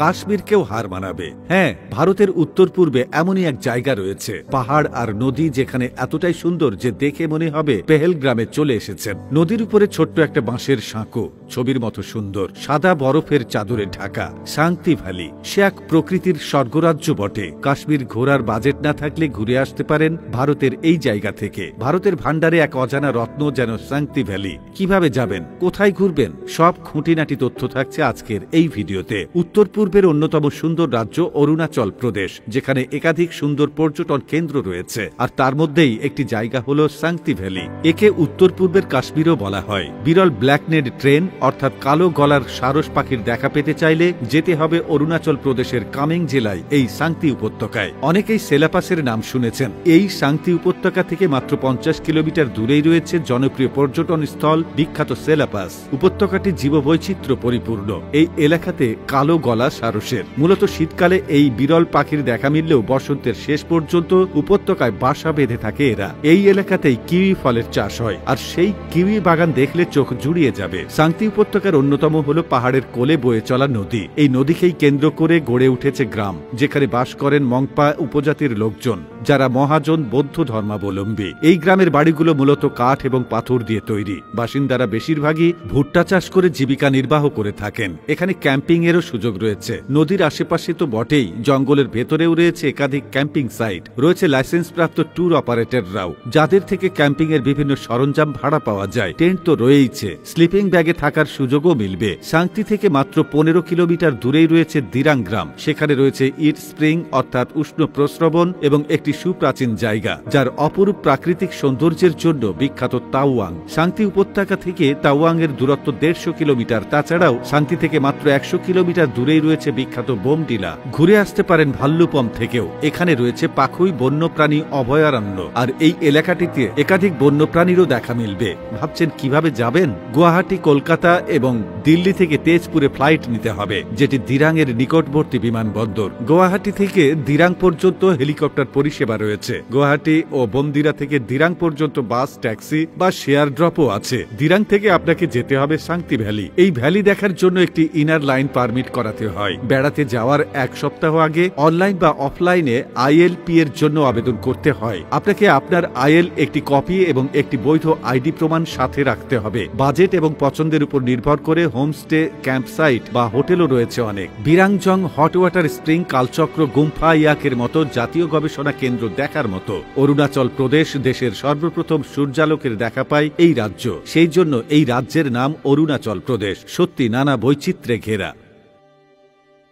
কাশ্মীরকেও হার মানাবে। হ্যাঁ, ভারতের উত্তর পূর্বে এমনই এক জায়গা রয়েছে, পাহাড় আর নদী, যেখানে এতটাই সুন্দর যে দেখে মনে হবে পেহেলগ্রামে চলে এসেছেন। নদীর উপরে ছোট্ট একটা বাঁশের সাঁকো, ছবির মতো সুন্দর, সাদা বরফের চাদরে ঢাকা সাংতি ভ্যালি। সে এক প্রকৃতির স্বর্গরাজ্য বটে। কাশ্মীর ঘোরার বাজেট না থাকলে ঘুরে আসতে পারেন ভারতের এই জায়গা থেকে। ভারতের ভান্ডারে এক অজানা রত্ন যেন সাংতি ভ্যালি। কিভাবে যাবেন, কোথায় ঘুরবেন, সব খুঁটিনাটি তথ্য থাকছে আজকের এই ভিডিওতে। উত্তর পূর্বের অন্যতম সুন্দর রাজ্য অরুণাচল প্রদেশ, যেখানে একাধিক সুন্দর পর্যটন কেন্দ্র রয়েছে, আর তার মধ্যেই একটি জায়গা হল সাংতি ভ্যালি। একে উত্তর পূর্বের কাশ্মীরও বলা হয়। বিরল ব্ল্যাকনেড ট্রেন অর্থাৎ কালো গলার সারস পাখির দেখা পেতে চাইলে যেতে হবে অরুণাচল প্রদেশের কামেং জেলায় এই সাংতি উপত্যকায়। অনেকেই সেলাপাসের নাম শুনেছেন। এই সাংতি উপত্যকা থেকে মাত্র 50 কিলোমিটার দূরেই রয়েছে জনপ্রিয় পর্যটন স্থল বিখ্যাত সেলাপাস। উপত্যকাটি জীববৈচিত্র্য পরিপূর্ণ। এই এলাকাতে কালো গলা সারসের মূলত শীতকালে এই বিরল পাখির দেখা মিললেও বসন্তের শেষ পর্যন্ত উপত্যকায় বাসা বেঁধে থাকে এরা। এই এলাকাতেই কিউই ফলের চাষ হয়, আর সেই কিউই বাগান দেখলে চোখ জুড়িয়ে যাবে। সাংতি উপত্যকার অন্যতম হল পাহাড়ের কোলে বয়ে চলা নদী। এই নদীকেই কেন্দ্র করে গড়ে উঠেছে গ্রাম, যেখানে বাস করেন মংপা উপজাতির লোকজন, যারা মহাজন বৌদ্ধ ধর্মাবলম্বী। এই গ্রামের বাড়িগুলো মূলত কাঠ এবং পাথর দিয়ে তৈরি। বাসিন্দারা বেশিরভাগই ভুট্টা চাষ করে জীবিকা নির্বাহ করে থাকেন। এখানে ক্যাম্পিং এরও সুযোগ রয়েছে। নদীর আশেপাশে তো বটেই, জঙ্গলের ভেতরেও রয়েছে একাধিক ক্যাম্পিং সাইট। রয়েছে লাইসেন্সপ্রাপ্ত ট্যুর অপারেটররাও, যাদের থেকে ক্যাম্পিং এর বিভিন্ন সরঞ্জাম ভাড়া পাওয়া যায়। টেন্ট তো রয়েইছে, স্লিপিং ব্যাগে থাকার সুযোগও মিলবে। সাংতি থেকে মাত্র 15 কিলোমিটার দূরেই রয়েছে দিরাং গ্রাম। সেখানে রয়েছে ইট স্প্রিং অর্থাৎ উষ্ণ প্রস্রবণ এবং একটি সুপ্রাচীন জায়গা, যার অপরূপ প্রাকৃতিক সৌন্দর্যের জন্য বিখ্যাত তাওয়াং। সাংতি উপত্যকা থেকে তাওয়াং এর দূরত্ব 150 কিলোমিটার। তাছাড়াও সাংতি থেকে মাত্র 100 কিলোমিটার দূরেই রয়েছে বিখ্যাত বোমডিলা। ঘুরে আসতে পারেন ভাল্লুপম থেকেও। এখানে রয়েছে পাখুই বন্যপ্রাণী অভয়ারণ্য, আর এই এলাকাটিতে একাধিক বন্যপ্রাণীরও দেখা মিলবে। ভাবছেন কিভাবে যাবেন? গুয়াহাটি, কলকাতা এবং দিল্লি থেকে তেজপুরে ফ্লাইট নিতে হবে, যেটি দিরাং এর নিকটবর্তী বিমানবন্দর। গুয়াহাটি থেকে দিরাং পর্যন্ত হেলিকপ্টার পরিষেবা রয়েছে। গুয়াহাটি ও বমদিরা থেকে দিরাং পর্যন্ত বাস, ট্যাক্সি বা শেয়ার ড্রপও আছে। দিরাং থেকে আপনাকে যেতে হবে সাংতি ভ্যালি। এই ভ্যালি দেখার জন্য একটি ইনার লাইন পারমিট করাতে হয়। বেড়াতে যাওয়ার 1 সপ্তাহ আগে অনলাইন বা অফলাইনে ILP এর জন্য আবেদন করতে হয়। আপনাকে আপনার IL একটি কপি এবং একটি বৈধ আইডি প্রমাণ সাথে রাখতে হবে। বাজেট এবং পছন্দের উপর নির্ভর করে হোমস্টে, ক্যাম্পসাইট বা হোটেলও রয়েছে অনেক। বিরাংজং হট ওয়াটার স্প্রিং, কালচক্র, গুম্ফা ইয়াকের মতো জাতীয় গবেষণা কেন্দ্র দেখার মতো। অরুণাচল প্রদেশ দেশের সর্বপ্রথম সূর্যালোকের দেখা পায় এই রাজ্য, সেই জন্য এই রাজ্যের নাম অরুণাচল প্রদেশ। সত্যি নানা বৈচিত্র্যে ঘেরা।